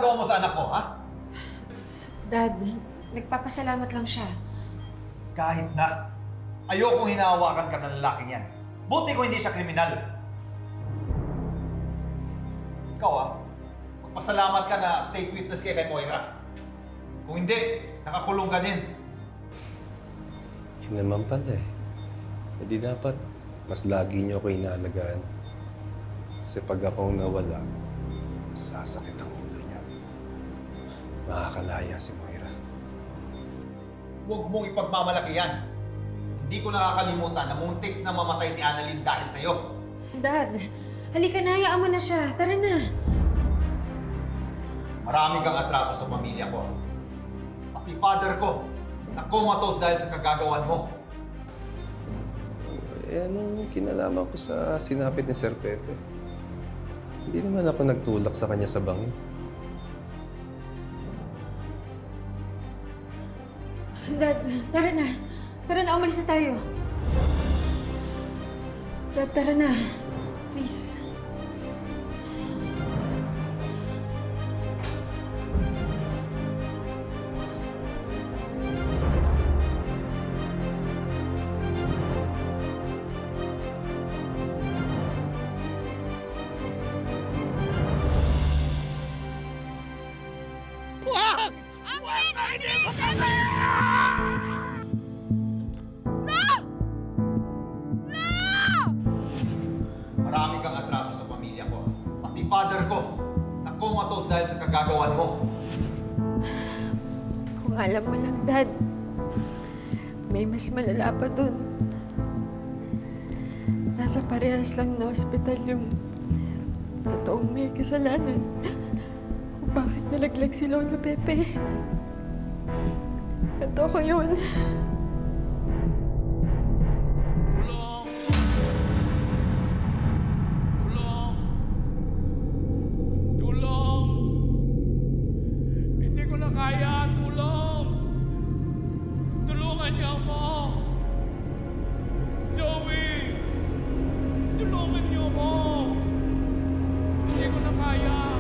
ginagawa mo sa anak ko, ha? Dad, nagpapasalamat lang siya. Kahit na, ayokong hinahawakan ka ng lalaking yan. Buti ko hindi siya kriminal. Ikaw, magpasalamat ka na state witness kay Moira. Kung hindi, nakakulong ka din. Yun naman pala eh. Hindi dapat mas lagi niyo ako inaalagaan. Kasi pag ako nawala, sasakit ang ulo niya. Makakalaya si Moira. Huwag mong ipagmamalaki yan. Hindi ko nakakalimutan na muntik na mamatay si Annalyn dahil sa'yo. Dad, halika na, hayaan mo na siya. Tara na. Marami kang atraso sa pamilya ko. Pati father ko, na comatose dahil sa kagagawan mo. Eh, anong kinalaman ko sa sinapit ni Sir Pepe? Hindi naman ako nagtulak sa kanya sa bangin. Dad, tara na. Tara na, umalis na tayo. Dad, tara na. Please. Marami kang atraso sa pamilya ko. Pati father ko, na comatose dahil sa kagagawan mo. Kung alam mo lang, Dad, may mas malala pa dun. Nasa parehas lang na ospital yung totoong may kasalanan kung bakit nalaglag si Lola Pepe. At ako yun. Tulong! Tulong! Tulong! Hindi ko na kaya! Tulong! Tulungan niyo ako! Joey! Tulungan niyo ako! Hindi ko na kaya!